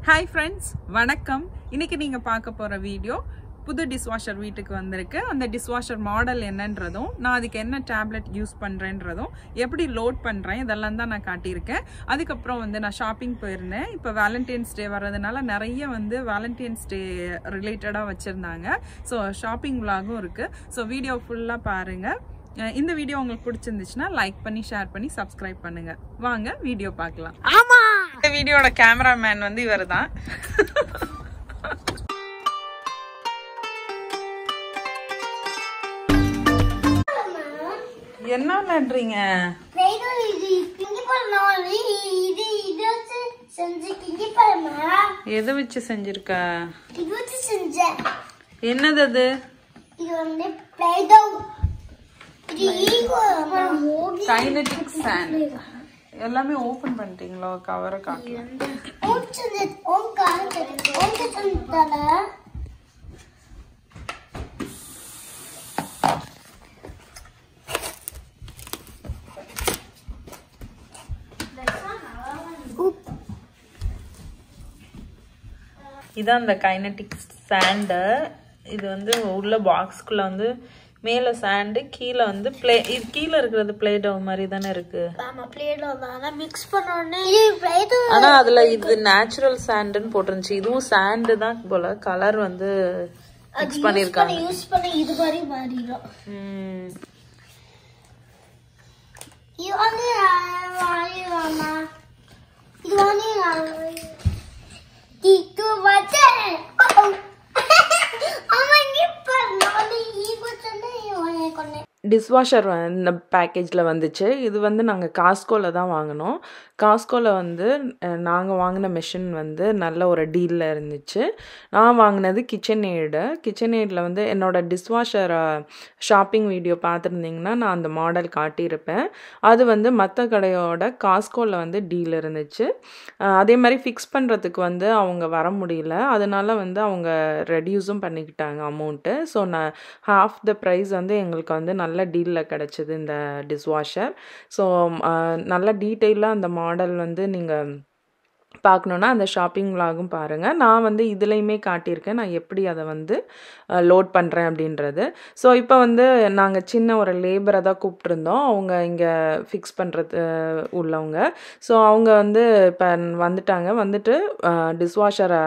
Hi friends, வணக்கம். இன்னைக்கு நீங்க பார்க்க போற வீடியோ புது டிஷ்வாஷர் வீட்டுக்கு வந்திருக்கு. அந்த டிஷ்வாஷர் மாடல் என்னன்றதும் நான் அதுக்கு என்ன டேப்லெட் யூஸ் பண்றேன்றதும் எப்படி லோட் பண்றேன் இதெல்லாம் தான் நான் காட்டியிருக்கேன். அதுக்கப்புறம் நான் ஷாப்பிங் போயிருந்தேன். இப்போ வேலண்டைன்ஸ் டே வர்றதுனால நிறைய வேலண்டைன்ஸ் டே ரிலேட்டடா வச்சிருந்தாங்க. ஸோ ஷாப்பிங் vlogகும் இருக்கு. ஸோ வீடியோ ஃபுல்லா பாருங்க. இந்த வீடியோ உங்களுக்கு பிடிச்சிருந்துச்சுன்னா லைக் பண்ணி ஷேர் பண்ணி சப்ஸ்கிரைப் பண்ணுங்க. வாங்க வீடியோ பார்க்கலாம். ஆமா, இந்த வீடியோட கேமராமேன் இவர்தான். என்ன நன்றீங்க? எதை வச்சு செஞ்சிருக்க? என்னது அது? Kinetic sand. எல்லாமே ஓபன் பண்ணிட்டீங்களோ? கவரை காட்டலாம். இதான் அந்த கைனடிக் சாண்ட். இது உள்ள பாக்ஸ்க்குள்ள மேல சாண்ட், கீழே பிளே, இது கீழே இருக்கிறது பிளே டோ மாதிரி தானே இருக்கு. ஆமா, பிளே டோ தான். மிக்ஸ் பண்ணோனே ஆனா அதுல இது நேச்சுரல் சாண்ட்னு போட்டுருந்துச்சு. இதுவும் சாண்ட் தான் போல. கலர் மிக்ஸ் பண்ணிருக்காங்க. யூஸ் பண்ண இது மாதிரி மாறிடும். டிஷ்வாஷர் இந்த பேக்கேஜில் வந்துச்சு. இது நாங்கள் காஸ்கோவில் தான் வாங்கினோம். காஸ்கோவில் நாங்கள் வாங்கின மிஷின் நல்ல ஒரு டீலில் இருந்துச்சு. நான் வாங்கினது கிச்சன்எய்டில் என்னோடய டிஷ்வாஷர் ஷாப்பிங் வீடியோ பார்த்துருந்தீங்கன்னா நான் அந்த மாடல் காட்டியிருப்பேன். அது மற்ற கடையோட காஸ்கோவில் டீல் இருந்துச்சு. அதே மாதிரி ஃபிக்ஸ் பண்ணுறதுக்கு அவங்க வர முடியல. அதனால அவங்க ரெடியூஸும் பண்ணிக்கிட்டாங்க அமௌண்ட்டு. ஸோ நான் ஹாஃப் த ப்ரைஸ் எங்களுக்கு நல்ல டீலில் கிடச்சிது இந்த டிஷ்வாஷர். ஸோ நல்ல டீட்டெயிலாக அந்த மாடல் நீங்கள் பார்க்கணுன்னா அந்த ஷாப்பிங் vlogகும் பாருங்கள். நான் இதுலையுமே காட்டியிருக்கேன் நான் எப்படி அதை லோட் பண்ணுறேன் அப்படின்றது. ஸோ இப்போ நாங்கள் சின்ன ஒரு லேபரை தான் கூப்பிட்ருந்தோம். அவங்க இங்கே ஃபிக்ஸ் பண்ணுறது உள்ளவங்க. ஸோ அவங்க இப்போ வந்துட்டு டிஷ்வாஷரை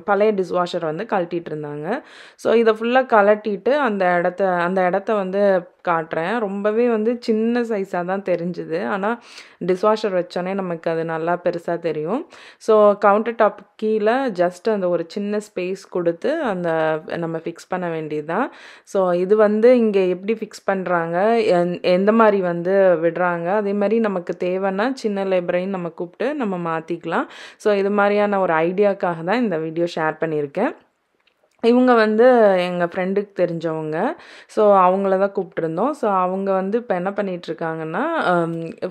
பழைய டிஷ்வாஷரை கழட்டிட்டு இருந்தாங்க. ஸோ இதை ஃபுல்லாக கழட்டிட்டு அந்த இடத்த காட்டுறேன். ரொம்பவே சின்ன சைஸாக தான் தெரிஞ்சுது. ஆனால் டிஷ்வாஷர் வச்சோன்னே நமக்கு அது நல்லா பெருசாக தெரியும். ஸோ கவுண்டர் டாப் கீழே ஜஸ்ட் அந்த ஒரு சின்ன ஸ்பேஸ் கொடுத்து நம்ம ஃபிக்ஸ் பண்ண வேண்டியது தான். ஸோ இது இங்கே எப்படி ஃபிக்ஸ் பண்ணுறாங்க, எந்த மாதிரி விடுறாங்க, அதே மாதிரி நமக்கு தேவைன்னா சின்ன லேபரையும் நம்ம கூப்பிட்டு நம்ம மாற்றிக்கலாம். ஸோ இது மாதிரியான ஒரு ஐடியாக்காக தான் இந்த வீடியோ ஷேர் பண்ணியிருக்கேன். இவங்க எங்கள் ஃப்ரெண்டுக்கு தெரிஞ்சவங்க. ஸோ அவங்கள தான் கூப்பிட்ருந்தோம். ஸோ அவங்க இப்போ என்ன பண்ணிகிட்ருக்காங்கன்னா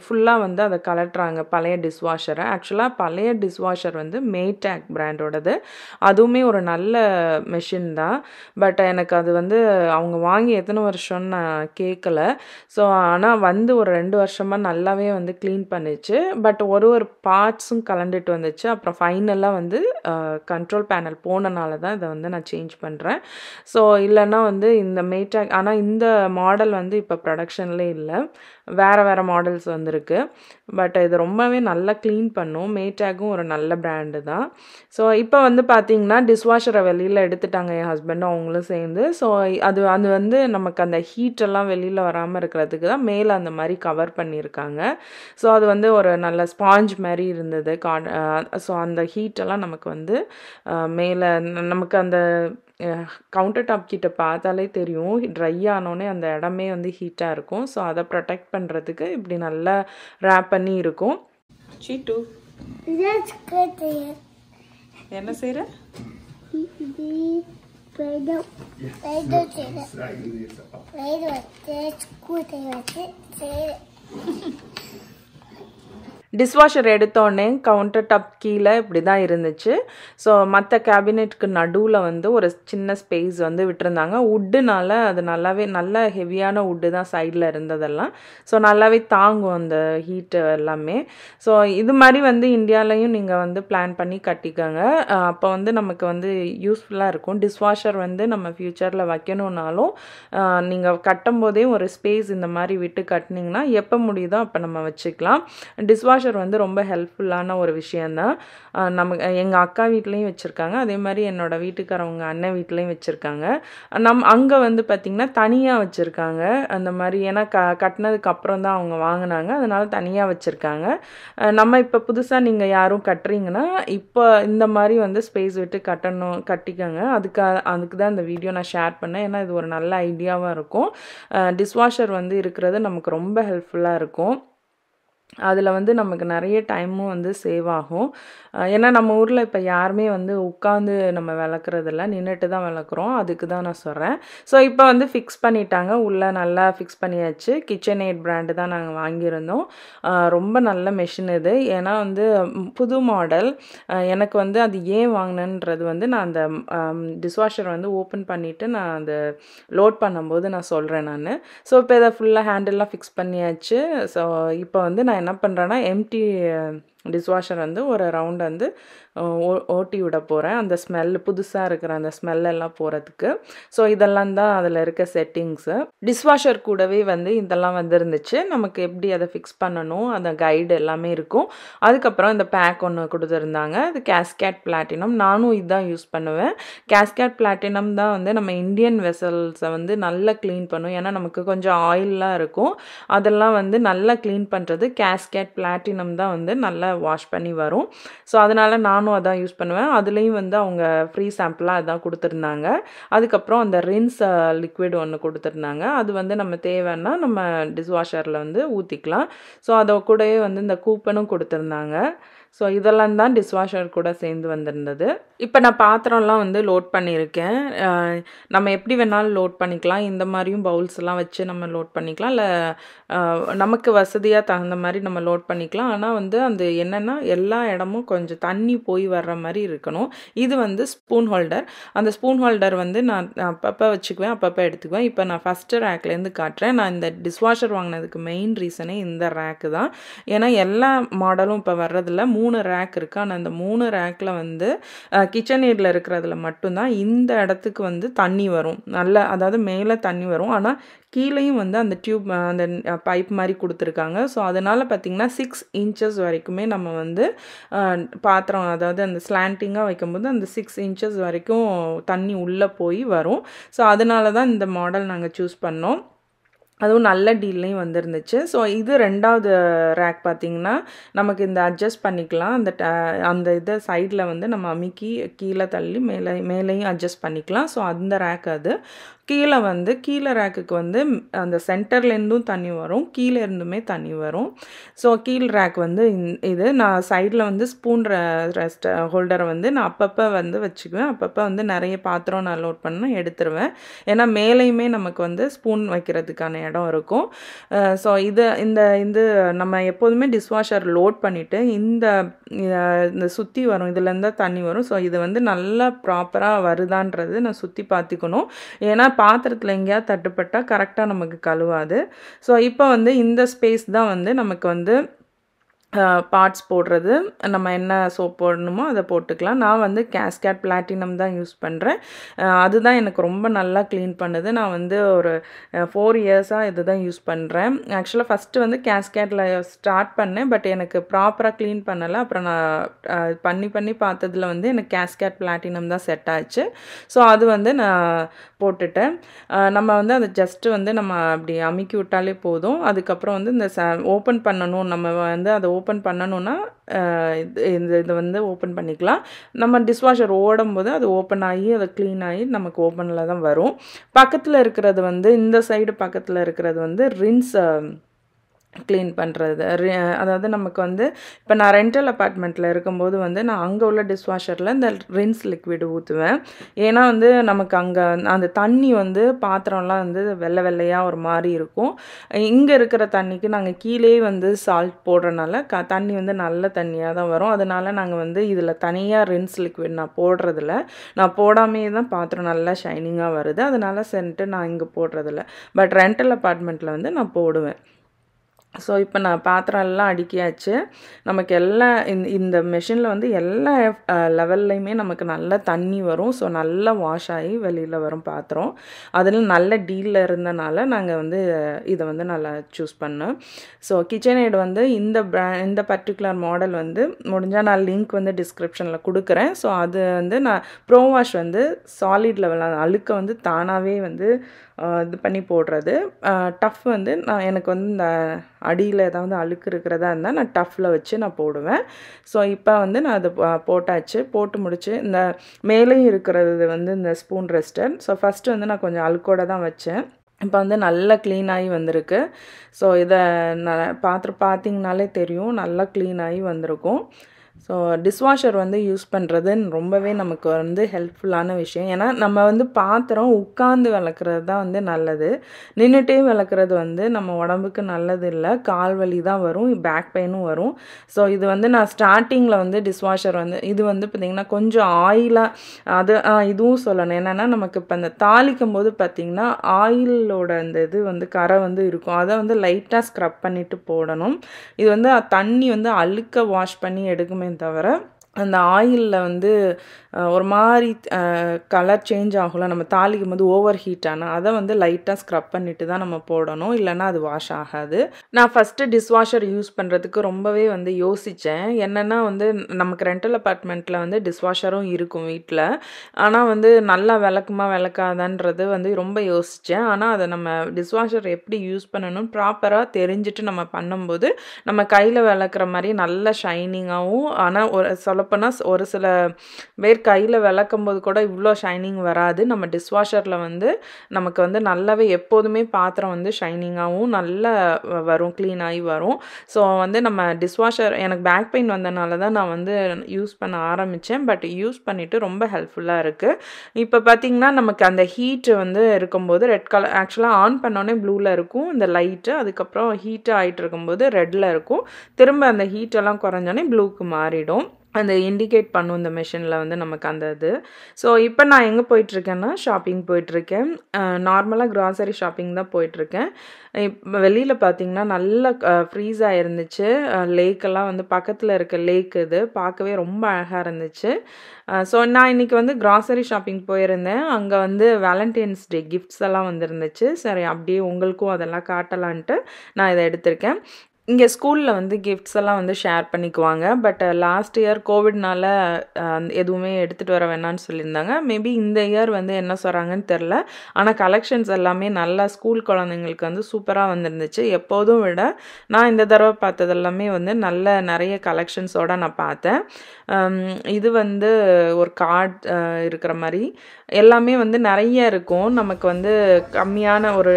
ஃபுல்லாக அதை கலட்டுறாங்க பழைய டிஷ்வாஷரை. ஆக்சுவலாக பழைய டிஷ்வாஷர் மேடாக் பிராண்டோடது. அதுவுமே ஒரு நல்ல மெஷின் தான். பட் எனக்கு அது அவங்க வாங்கி எத்தனை வருஷம்னு நான் கேட்கல. ஸோ ஆனால் ஒரு 2 வருஷமாக நல்லாவே க்ளீன் பண்ணிச்சு. பட் ஒரு பார்ட்ஸும் கலண்டுட்டு வந்துச்சு. அப்புறம் ஃபைனலாக கண்ட்ரோல் பேனல் போனனால தான் இதை நான் சேஞ்ச் பண்ணுறேன். ஸோ இல்லைன்னா இந்த மேடாக், ஆனால் இந்த மாடல் இப்போ ப்ரொடக்ஷன்லே இல்லை. வேறு மாடல்ஸ் வந்திருக்கு. பட் இது ரொம்பவே நல்லா க்ளீன் பண்ணும். மேடாக்கும் ஒரு நல்ல பிராண்டு தான். ஸோ இப்போ பார்த்தீங்கன்னா டிஷ்வாஷரை வெளியில் எடுத்துட்டாங்க என் ஹஸ்பண்டும் அவங்களும் சேர்ந்து. ஸோ அது நமக்கு அந்த ஹீட்டெல்லாம் வெளியில் வராமல் இருக்கிறதுக்கு தான் மேலே அந்த மாதிரி கவர் பண்ணியிருக்காங்க. ஸோ அது ஒரு நல்ல ஸ்பாஞ்ச் மாதிரி இருந்தது. ஸோ அந்த ஹீட்டெல்லாம் நமக்கு மேலே நமக்கு அந்த கவுண்டர் டாப் கிட்ட பார்த்தாலே தெரியும். ட்ரை ஆனோடனே அந்த இடமே ஹீட்டாக இருக்கும். ஸோ அதை ப்ரொடெக்ட் பண்ணுறதுக்கு இப்படி நல்லா ரேப் பண்ணி இருக்கும். சீட்டு என்ன செய்கிற? டிஷ்வாஷர் எடுத்தோடனே கவுண்டர் டாப் கீழே இப்படி தான் இருந்துச்சு. ஸோ மற்ற கேபினெட்டுக்கு நடுவில் வந்து ஒரு சின்ன ஸ்பேஸ் வந்து விட்டுருந்தாங்க. வுட்டுனால அது நல்ல ஹெவியான வுட்டு தான் சைடில் இருந்ததெல்லாம். ஸோ நல்லாவே தாங்கும் அந்த ஹீட்டு எல்லாமே. ஸோ இது மாதிரி வந்து இந்தியாலையும் நீங்கள் வந்து பிளான் பண்ணி கட்டிக்கோங்க. அப்போ வந்து நமக்கு வந்து யூஸ்ஃபுல்லாக இருக்கும். டிஷ்வாஷர் வந்து நம்ம ஃப்யூச்சரில் வைக்கணுன்னாலும் நீங்கள் கட்டும் போதே ஒரு ஸ்பேஸ் இந்த மாதிரி விட்டு கட்டினீங்கன்னா எப்போ முடியுதோ அப்போ நம்ம வச்சுக்கலாம். டிஷ்வாஷர் வந்து ரொம்ப ஹெல்ப்ஃபுல்லான ஒரு விஷயந்தான். எங்கள் அக்கா வீட்லேயும் வச்சுருக்காங்க. அதே மாதிரி என்னோடய வீட்டுக்காரவங்க அண்ணன் வீட்லேயும் வச்சுருக்காங்க. அங்கே வந்து பார்த்திங்கன்னா தனியாக வச்சுருக்காங்க அந்த மாதிரி. ஏன்னா கட்டினதுக்கு அப்புறம் தான் அவங்க வாங்கினாங்க, அதனால தனியாக வச்சுருக்காங்க. நம்ம இப்போ புதுசாக நீங்கள் யாரும் கட்டுறீங்கன்னா இப்போ இந்த மாதிரி வந்து ஸ்பேஸ் விட்டு கட்டிக்கோங்க. அதுக்கு தான் இந்த வீடியோ நான் ஷேர் பண்ணேன். ஏன்னா இது ஒரு நல்ல ஐடியாவாக இருக்கும். டிஷ்வாஷர் வந்து இருக்கிறது நமக்கு ரொம்ப ஹெல்ப்ஃபுல்லாக இருக்கும். அதில் வந்து நமக்கு நிறைய டைமும் வந்து சேவ் ஆகும். ஏன்னா நம்ம ஊரில் இப்போ யாருமே வந்து உட்காந்து நம்ம விளக்குறதில்ல, நின்றுட்டு தான் விளக்குறோம். அதுக்கு தான் நான் சொல்கிறேன். ஸோ இப்போ வந்து ஃபிக்ஸ் பண்ணிட்டாங்க, உள்ளே நல்லா ஃபிக்ஸ் பண்ணியாச்சு. KitchenAid பிராண்டு தான் நாங்கள் வாங்கியிருந்தோம். ரொம்ப நல்ல மெஷின் இது. ஏன்னா வந்து புது மாடல். எனக்கு வந்து அது ஏன் வாங்கினேன்றது வந்து நான் அந்த டிஷ்வாஷர் வந்து ஓப்பன் பண்ணிவிட்டு நான் அந்த லோட் பண்ணும்போது நான் சொல்கிறேன் நான். ஸோ இப்போ இதை ஃபுல்லாக ஹேண்டில்லாம் ஃபிக்ஸ் பண்ணியாச்சு. ஸோ இப்போ வந்து நான் என்ன பண்ணுறேன்னா எம்டி டிஷ்வாஷர் வந்து ஒரு ரவுண்ட் வந்து ஓட்டி விட போகிறேன். அந்த ஸ்மெல் புதுசாக இருக்கிற அந்த ஸ்மெல்லெல்லாம் போகிறதுக்கு. ஸோ இதெல்லாம் தான் அதில் இருக்க செட்டிங்ஸு. டிஷ்வாஷர் கூடவே வந்து இதெல்லாம் வந்துருந்துச்சு. நமக்கு எப்படி அதை ஃபிக்ஸ் பண்ணணும் அந்த கைடு எல்லாமே இருக்கும். அதுக்கப்புறம் இந்த பேக் ஒன்று கொடுத்துருந்தாங்க. அது கேஸ்கேட் பிளாட்டினம். நானும் இதுதான் யூஸ் பண்ணுவேன். கேஸ்கேட் பிளாட்டினம் தான் வந்து நம்ம இந்தியன் வெசல்ஸை வந்து நல்லா க்ளீன் பண்ணும். ஏன்னா நமக்கு கொஞ்சம் ஆயிலெலாம் இருக்கும். அதெல்லாம் வந்து நல்லா க்ளீன் பண்ணுறது கேஸ்கேட் பிளாட்டினம் தான் வந்து நல்லா வாஷ் பண்ணி வரும். ஸோ அதனால் நானும் அதான் யூஸ் பண்ணுவேன். அதுலேயும் வந்து அவங்க ஃப்ரீ சாம்பிளாக அதான் கொடுத்துருந்தாங்க. அதுக்கப்புறம் அந்த ரின்ஸ் லிக்விட் ஒன்று கொடுத்துருந்தாங்க. அது வந்து நம்ம தேவைன்னா நம்ம டிஷ்வாஷரில் வந்து ஊற்றிக்கலாம். ஸோ அதை கூடவே வந்து இந்த கூப்பனும் கொடுத்துருந்தாங்க. ஸோ இதெல்லாம் தான் டிஷ்வாஷர் கூட சேர்ந்து வந்திருந்தது. இப்போ நான் பாத்திரம்லாம் வந்து லோட் பண்ணியிருக்கேன். நம்ம எப்படி வேணாலும் லோட் பண்ணிக்கலாம். இந்த மாதிரியும் பவுல்ஸ்லாம் வச்சு நம்ம லோட் பண்ணிக்கலாம். இல்லை நமக்கு வசதியாக தகுந்த மாதிரி நம்ம லோட் பண்ணிக்கலாம். ஆனால் வந்து அந்த என்னென்னா எல்லா இடமும் கொஞ்சம் தண்ணி போய் வர்ற மாதிரி இருக்கணும். இது வந்து ஸ்பூன் ஹோல்டர். அந்த ஸ்பூன் ஹோல்டர் வந்து நான் அப்பப்போ வச்சுக்குவேன், அப்பப்போ எடுத்துக்குவேன். இப்போ நான் ஃபஸ்ட்டு ரேக்லேருந்து காட்டுறேன். நான் இந்த டிஷ்வாஷர் வாங்கினதுக்கு மெயின் ரீசனே இந்த ரேக்கு தான். ஏன்னா எல்லா மாடலும் இப்போ வர்றதில்ல 3 ரேக் இருக்குது. ஆனால் அந்த 3 ரேக்கில் வந்து KitchenAidல இருக்கிறதுல மட்டும்தான் இந்த இடத்துக்கு வந்து தண்ணி வரும். அதாவது மேலே தண்ணி வரும். ஆனால் கீழேயும் வந்து அந்த டியூப் அந்த பைப் மாதிரி கொடுத்துருக்காங்க. ஸோ அதனால் பார்த்திங்கன்னா 6 இன்ச்சஸ் வரைக்குமே நம்ம வந்து பாத்திரம் அதாவது அந்த ஸ்லாண்டிங்காக வைக்கும்போது அந்த 6 இன்ச்சஸ் வரைக்கும் தண்ணி உள்ளே போய் வரும். ஸோ அதனால தான் இந்த மாடல் நாங்கள் சூஸ் பண்ணோம். அதுவும் நல்ல டீல்லையும் வந்துருந்துச்சு. ஸோ இது 2வது ரேக் பார்த்திங்கன்னா நமக்கு இந்த அட்ஜஸ்ட் பண்ணிக்கலாம். அந்த இதை சைடில் வந்து நம்ம அமுக்கி கீழே தள்ளி மேலேயும் அட்ஜஸ்ட் பண்ணிக்கலாம். ஸோ அந்த ரேக் அது. கீழே ரேக்குக்கு வந்து அந்த சென்டர்லேருந்தும் தண்ணி வரும், கீழே இருந்துமே தண்ணி வரும். ஸோ கீழ் ரேக் வந்து இது நான் சைடில் வந்து ஸ்பூன் ரெஸ்ட் ஹோல்டரை வந்து நான் அப்பப்போ வந்து வச்சுக்குவேன். அப்பப்போ வந்து நிறைய பாத்திரம் நான் லோட் பண்ண எடுத்துருவேன். ஏன்னா மேலேயுமே நமக்கு வந்து ஸ்பூன் வைக்கிறதுக்கான இடம் இருக்கும். ஸோ இந்த நம்ம எப்போதுமே டிஷ்வாஷர் லோட் பண்ணிவிட்டு இந்த சுற்றி வரும், இதுலேருந்து தண்ணி வரும். ஸோ இது வந்து நல்லா ப்ராப்பராக வருதான்றது நான் சுற்றி பார்த்துக்கணும். ஏன்னா பாத்திரத்தில் எங்கேயாவது தட்டுப்பட்டால் கரெக்டாக நமக்கு கழுவாது. ஸோ இப்போ வந்து இந்த ஸ்பேஸ் தான் வந்து நமக்கு வந்து பார்ட்ஸ் போடுறது. நம்ம என்ன சோப் போடணுமோ அதை போட்டுக்கலாம். நான் வந்து கேஸ்கேட் பிளாட்டினம் தான் யூஸ் பண்ணுறேன். அதுதான் எனக்கு ரொம்ப நல்லா க்ளீன் பண்ணுது. நான் வந்து ஒரு 4 இயர்ஸாக இது தான் யூஸ் பண்ணுறேன். ஆக்சுவலாக ஃபஸ்ட்டு வந்து கேஸ்கேட்டில் ஸ்டார்ட் பண்ணேன். பட் எனக்கு ப்ராப்பராக க்ளீன் பண்ணலை. அப்புறம் நான் பண்ணி பார்த்ததில் வந்து எனக்கு கேஸ்கேட் பிளாட்டினம் தான் செட் ஆச்சு. ஸோ அது வந்து நான் போட்டுட்டேன். நம்ம வந்து அதை ஜஸ்ட்டு வந்து நம்ம அப்படி அமுக்கி விட்டாலே போதும். அதுக்கப்புறம் வந்து இந்த ஓப்பன் பண்ணணும், நம்ம வந்து அதை ஓப்பன் பண்ணணுன்னா இதை வந்து ஓப்பன் பண்ணிக்கலாம். நம்ம டிஷ்வாஷர் ஓடும்போது அது ஓப்பன் ஆகி அதை க்ளீன் ஆகி நமக்கு ஓப்பனில் தான் வரும். பக்கத்தில் இருக்கிறது வந்து இந்த சைடு பக்கத்தில் இருக்கிறது வந்து க்ளீன் பண்ணுறது. அதாவது நமக்கு வந்து இப்போ நான் ரெண்டல் அப்பார்ட்மெண்ட்டில் இருக்கும்போது வந்து நான் அங்கே உள்ள டிஷ்வாஷரில் இந்த ரின்ஸ் லிக்விட் ஊற்றுவேன். ஏன்னா வந்து நமக்கு அங்கே அந்த தண்ணி வந்து பாத்திரம்லாம் வந்து வெள்ளை வெள்ளையாக ஒரு மாதிரி இருக்கும். இங்கே இருக்கிற தண்ணிக்கு நாங்கள் கீழே வந்து சால்ட் போடுறனால தண்ணி வந்து நல்ல தண்ணியாக தான் வரும். அதனால் நாங்கள் வந்து இதில் தனியாக ரின்ஸ் லிக்விட் நான் போடுறதில்ல. நான் போடாமே தான் பாத்திரம் நல்லா ஷைனிங்காக வருது. அதனால் சென்ட்டு நான் இங்கே போடுறதில்ல. பட் ரெண்டல் அப்பார்ட்மெண்ட்டில் வந்து நான் போடுவேன். ஸோ இப்போ நான் பாத்திரம் எல்லாம் அடுக்கியாச்சு. நமக்கு எல்லா இந்த மெஷினில் வந்து எல்லா லெவல்லையுமே நமக்கு நல்ல தண்ணி வரும். ஸோ நல்லா வாஷ் ஆகி வெளியில் வரும் பாத்திரம். அதில் நல்ல டீலில் இருந்தனால நாங்கள் வந்து இதை வந்து நல்லா சூஸ் பண்ணோம். ஸோ KitchenAid வந்து இந்த பர்டிகுலர் மாடல் வந்து முடிஞ்சால் நான் லிங்க் வந்து டிஸ்கிரிப்ஷனில் கொடுக்குறேன். ஸோ அது வந்து நான் ப்ரோ வாஷ் வந்து சாலிட் லெவல் அழுக்க வந்து தானாகவே வந்து இது பண்ணி போடுறது. டஃப் வந்து எனக்கு வந்து இந்த அடியில் ஏதாவது அழுக்கு இருக்கிறதா இருந்தால் நான் டஃப்பில் வச்சு நான் போடுவேன். ஸோ இப்போ வந்து நான் அதை போட்டாச்சு. போட்டு முடிச்சு இந்த மேலேயும் இருக்கிறது வந்து இந்த ஸ்பூன் ரெஸ்டர். ஸோ ஃபஸ்ட்டு வந்து நான் கொஞ்சம் அழுக்கோடு தான் வச்சேன். இப்போ வந்து நல்லா க்ளீன் ஆகி வந்திருக்கு. ஸோ இதை பார்த்தீங்கனாலே தெரியும், நல்லா க்ளீன் ஆகி வந்திருக்கும். ஸோ டிஷ்வாஷர் வந்து யூஸ் பண்ணுறது ரொம்பவே நமக்கு வந்து ஹெல்ப்ஃபுல்லான விஷயம். ஏன்னா நம்ம வந்து பாத்திரம் உட்காந்து விளக்குறது தான் வந்து நல்லது. நின்றுட்டே விளக்குறது வந்து நம்ம உடம்புக்கு நல்லது இல்லை. கால் வலி தான் வரும், பேக் பெயினும் வரும். ஸோ இது வந்து நான் ஸ்டார்டிங்கில் வந்து டிஷ்வாஷர் வந்து இது வந்து பார்த்திங்கன்னா கொஞ்சம் ஆயிலாக இதுவும் சொல்லணும். என்னென்னா நமக்கு இப்போ அந்த தாளிக்கும் போது பார்த்திங்கன்னா ஆயிலோட அந்த இது வந்து கரை வந்து இருக்கும். அதை வந்து லைட்டாக ஸ்க்ரப் பண்ணிவிட்டு போடணும். இது வந்து தண்ணி வந்து அழுக்க வாஷ் பண்ணி எடுக்குமே தவிர அந்த ஆயிலில் வந்து ஒரு மாதிரி கலர் சேஞ்ச் ஆகல. நம்ம தாளிக்கும் போது ஓவர் ஹீட் ஆனால் அதை வந்து லைட்டாக ஸ்க்ரப் பண்ணிட்டு தான் நம்ம போடணும், இல்லைன்னா அது வாஷ் ஆகாது. நான் ஃபஸ்ட்டு டிஷ்வாஷர் யூஸ் பண்ணுறதுக்கு ரொம்பவே வந்து யோசித்தேன். என்னென்னா வந்து நமக்கு ரெண்டல் அப்பார்ட்மெண்ட்டில் வந்து டிஷ்வாஷரும் இருக்கும் வீட்டில். ஆனால் வந்து நல்லா விளக்காதான்றது வந்து ரொம்ப யோசித்தேன். ஆனால் அதை நம்ம டிஷ்வாஷர் எப்படி யூஸ் பண்ணணும் ப்ராப்பராக தெரிஞ்சுட்டு நம்ம பண்ணும்போது நம்ம கையில் விளக்குற மாதிரி நல்ல ஷைனிங்காகவும், ஆனால் சொல்லப்போனால் ஒரு சில பேர் கையில் விளக்கும் போது கூட இவ்வளோ ஷைனிங் வராது. நம்ம டிஷ்வாஷரில் வந்து நமக்கு வந்து நல்லாவே எப்போதுமே பாத்திரம் வந்து ஷைனிங்காகவும் நல்லா வரும், க்ளீன் ஆகி வரும். ஸோ வந்து நம்ம டிஷ்வாஷர் எனக்கு பேக் பெயின் வந்தனால தான் நான் வந்து யூஸ் பண்ண ஆரம்பித்தேன். பட் யூஸ் பண்ணிவிட்டு ரொம்ப ஹெல்ப்ஃபுல்லாக இருக்குது. இப்போ பார்த்திங்கன்னா நமக்கு அந்த ஹீட்டு வந்து இருக்கும்போது ரெட் கலர் ஆக்சுவலாக ஆன் பண்ணோடனே ப்ளூவில் இருக்கும் இந்த லைட்டு. அதுக்கப்புறம் ஹீட்டு ஆகிட்டு இருக்கும்போது ரெட்டில் இருக்கும். திரும்ப அந்த ஹீட்டெல்லாம் குறைஞ்சோடனே ப்ளூக்கு மாறிடும். அந்த இண்டிகேட் பண்ணும் இந்த மெஷினில் வந்து நமக்கு அந்த இது. ஸோ இப்போ நான் எங்கே போயிட்டுருக்கேன்னா ஷாப்பிங் போயிட்டுருக்கேன். நார்மலாக க்ராசரி ஷாப்பிங் தான் போயிட்டுருக்கேன். இப்போ வெளியில் பார்த்திங்கன்னா நல்லா ஃப்ரீஸாக இருந்துச்சு. லேக்கெல்லாம் வந்து பக்கத்தில் இருக்க லேக் இது பார்க்கவே ரொம்ப அழகாக இருந்துச்சு. ஸோ நான் இன்றைக்கி வந்து க்ராசரி ஷாப்பிங் போயிருந்தேன். அங்கே வந்து வேலண்டைன்ஸ் டே கிஃப்ட்ஸ் எல்லாம் வந்துருந்துச்சு. சரி அப்படியே உங்களுக்கும் அதெல்லாம் காட்டலான்ட்டு நான் இதை எடுத்திருக்கேன். இங்கே ஸ்கூலில் வந்து கிஃப்ட்ஸ் எல்லாம் வந்து ஷேர் பண்ணிக்குவாங்க. பட் லாஸ்ட் இயர் கோவிட்னால எதுவுமே எடுத்துகிட்டு வர வேணான்னு சொல்லியிருந்தாங்க. மேபி இந்த இயர் வந்து என்ன சொல்கிறாங்கன்னு தெரில. ஆனால் கலெக்ஷன்ஸ் எல்லாமே நல்லா ஸ்கூல் குழந்தைங்களுக்கு வந்து சூப்பராக வந்துருந்துச்சு. எப்போதும் விட நான் இந்த தடவை பார்த்தது எல்லாமே வந்து நிறைய கலெக்ஷன்ஸோடு நான் பார்த்தேன். இது வந்து ஒரு கார்ட் இருக்கிற மாதிரி எல்லாமே வந்து நிறைய இருக்கும். நமக்கு வந்து கம்மியான ஒரு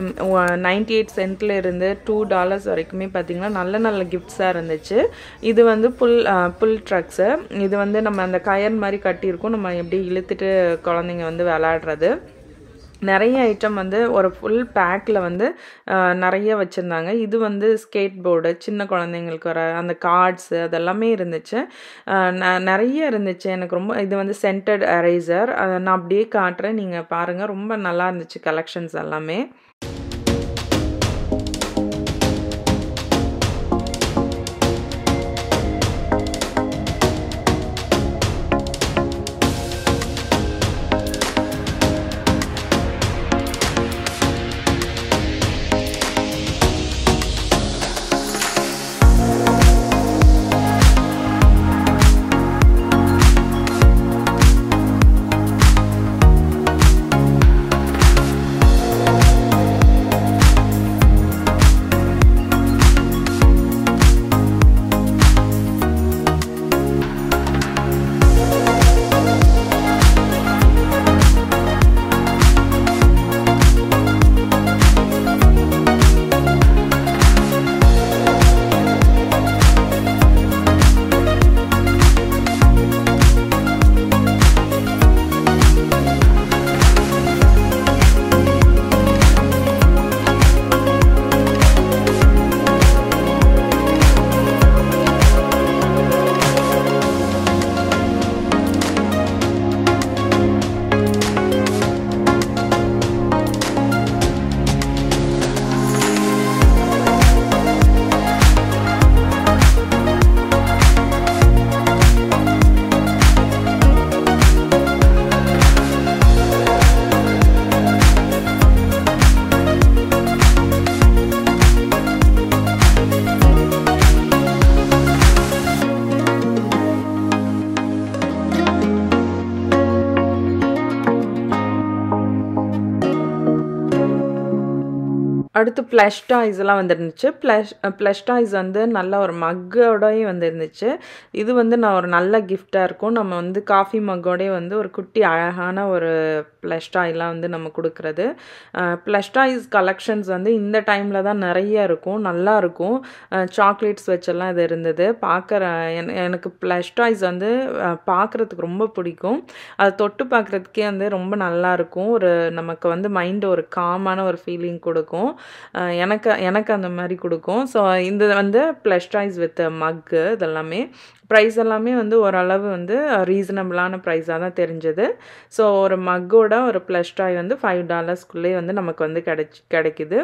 98 சென்ட்ல இருந்து $2 வரைக்குமே பார்த்திங்கன்னா நல்ல கிஃப்ட்ஸாக இருந்துச்சு. இது வந்து புல் ட்ரக்ஸு. இது வந்து நம்ம அந்த கயர் மாதிரி கட்டியிருக்கோம். நம்ம எப்படி இழுத்துட்டு குழந்தைங்க வந்து விளையாடுறது. நிறைய ஐட்டம் வந்து ஒரு ஃபுல் பேக்கில் வந்து நிறைய வச்சுருந்தாங்க. இது வந்து ஸ்கேட் போர்டு, சின்ன குழந்தைங்களுக்கு வர அந்த கார்ட்ஸு அதெல்லாமே இருந்துச்சு. நிறைய இருந்துச்சு. எனக்கு ரொம்ப இது வந்து சென்டட் எரேசர் நான் அப்படியே காட்டுறேன், நீங்கள் பாருங்கள். ரொம்ப நல்லா இருந்துச்சு கலெக்ஷன்ஸ் எல்லாமே. அடுத்து ப்ளஷ் டாய்ஸ்லாம் வந்துருந்துச்சு. ப்ளஷ் டாய்ஸ் வந்து நல்ல ஒரு மக்கோடயே வந்துருந்துச்சு. இது வந்து நான் ஒரு நல்ல கிஃப்ட்டாக இருக்கும். நம்ம வந்து காஃபி மக்கோடயே வந்து ஒரு குட்டி அழகான ஒரு ப்ளஷ் டாய்லாம் வந்து நம்ம கொடுக்குறது. ப்ளஷ் டாய்ஸ் கலெக்ஷன்ஸ் வந்து இந்த டைமில் தான் நிறைய இருக்கும், நல்லாயிருக்கும். சாக்லேட்ஸ் வச்செல்லாம் இது இருந்தது. எனக்கு ப்ளஷ் டாய்ஸ் வந்து பார்க்குறதுக்கு ரொம்ப பிடிக்கும். அதை தொட்டு பார்க்குறதுக்கே வந்து ரொம்ப நல்லாயிருக்கும். நமக்கு வந்து மைண்டு ஒரு காமான ஒரு ஃபீலிங் கொடுக்கும். எனக்கு அந்த மாதிரி கொடுக்கும். ஸோ இந்த வந்து ப்ளஷ் டாய்ஸ் வித் மக்கு இதெல்லாமே ப்ரைஸ் எல்லாமே வந்து ஓரளவு வந்து ரீசனபிளான ப்ரைஸாக தான் தெரிஞ்சது. ஸோ ஒரு மக்கோட ஒரு ப்ளஷ் டாய் வந்து $5 வந்து நமக்கு வந்து கிடைக்குது.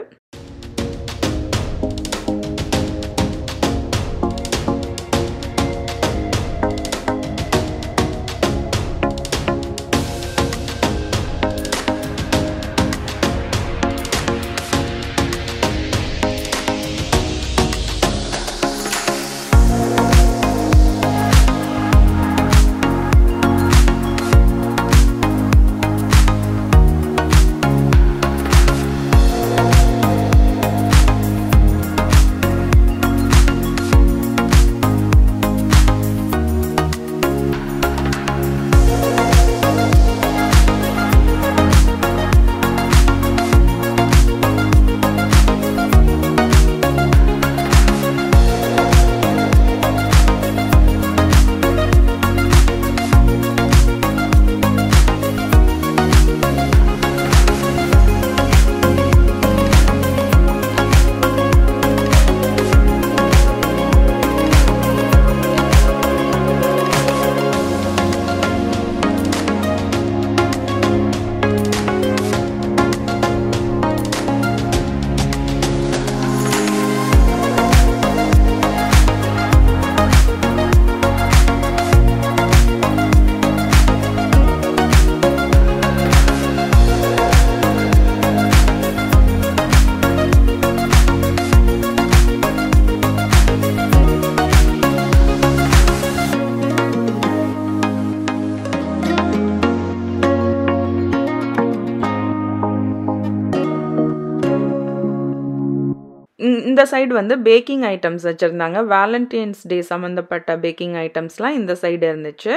இந்த சைடு வந்து பேக்கிங் ஐட்டம்ஸ் வச்சுருந்தாங்க. வேலண்டைன்ஸ் டே சம்மந்தப்பட்ட பேக்கிங் ஐட்டம்ஸ்லாம் இந்த சைடு இருந்துச்சு.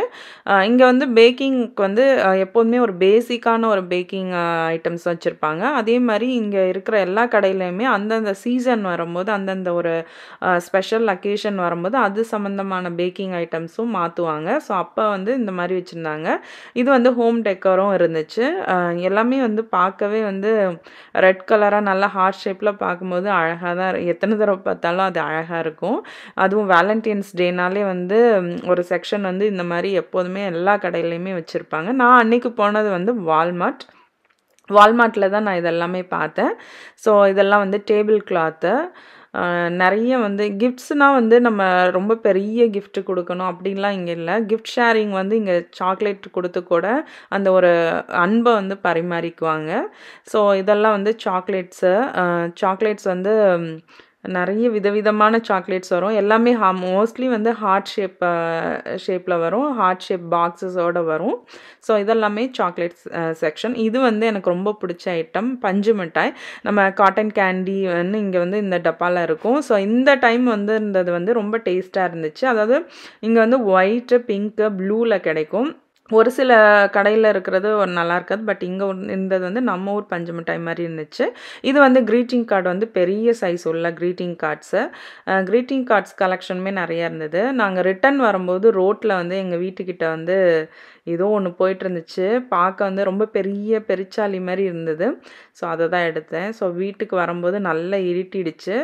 இங்கே வந்து பேக்கிங்க்கு வந்து எப்போதுமே ஒரு பேசிக்கான ஒரு பேக்கிங் ஐட்டம்ஸ் வச்சுருப்பாங்க. அதே மாதிரி இங்கே இருக்கிற எல்லா கடையிலையுமே அந்தந்த சீசன் வரும்போது, அந்தந்த ஒரு ஸ்பெஷல் அக்கேஷன் வரும்போது அது சம்மந்தமான பேக்கிங் ஐட்டம்ஸும் மாற்றுவாங்க. ஸோ அப்போ வந்து இந்த மாதிரி வச்சுருந்தாங்க. இது வந்து ஹோம் டெக்கரும் இருந்துச்சு. எல்லாமே வந்து பார்க்கவே வந்து ரெட் கலராக நல்லா ஹார்ட் ஷேப்பில் பார்க்கும்போது அழகாக தான் எத்தனை தடவை பார்த்தாலும் அது அழகாக இருக்கும். அதுவும் வேலண்டைன்ஸ் டேனாலே வந்து ஒரு செக்ஷன் வந்து இந்த மாதிரி எப்போதுமே எல்லா கடையிலையுமே வச்சுருப்பாங்க. நான் அன்னைக்கு போனது வந்து வால்மார்ட்டில் தான் நான் இதெல்லாமே பார்த்தேன். ஸோ இதெல்லாம் வந்து டேபிள் கிளாத்து, நிறைய வந்து கிஃப்ட்ஸ்னால் வந்து நம்ம ரொம்ப பெரிய கிஃப்ட் கொடுக்கணும் அப்படின்லாம் இங்கே இல்லை. கிஃப்ட் ஷேரிங் வந்து இங்கே சாக்லேட் கொடுத்து கூட அந்த ஒரு அன்பை வந்து பரிமாறிக்குவாங்க. ஸோ இதெல்லாம் வந்து சாக்லேட்ஸ் வந்து நிறைய விதவிதமான சாக்லேட்ஸ் வரும். எல்லாமே மோஸ்ட்லி வந்து ஹார்ட் ஷேப்பில் வரும், ஹார்ட் ஷேப் பாக்ஸஸோடு வரும். ஸோ இதெல்லாமே சாக்லேட்ஸ் செக்ஷன். இது வந்து எனக்கு ரொம்ப பிடிச்ச ஐட்டம் பஞ்சு மிட்டாய். நம்ம காட்டன் கேண்டி வந்து இங்கே வந்து இந்த டப்பாவில் இருக்கும். ஸோ இந்த டைம் வந்து இருந்தது வந்து ரொம்ப டேஸ்ட்டாக இருந்துச்சு. அதாவது இங்கே வந்து ஒயிட்டு, பிங்க்கு, ப்ளூவில் கிடைக்கும். ஒரு சில கடையில் இருக்கிறது ஒரு நல்லா இருக்காது. பட் இங்கே இருந்தது வந்து நம்ம ஊர் பஞ்சு மிட்டாய் மாதிரி இருந்துச்சு. இது வந்து க்ரீட்டிங் கார்டு வந்து பெரிய சைஸ் உள்ள க்ரீட்டிங் கார்ட்ஸ் கலெக்ஷனுமே நிறையா இருந்தது. நாங்கள் ரிட்டன் வரும்போது ரோட்டில் வந்து எங்கள் வீட்டுக்கிட்ட வந்து ஏதோ ஒன்று போயிட்டு இருந்துச்சு. பார்க்க வந்து ரொம்ப பெரிய பெருச்சாளி மாதிரி இருந்தது. ஸோ அதை தான் எடுத்தேன். ஸோ வீட்டுக்கு வரும்போது நல்லா இருட்டிடுச்சு.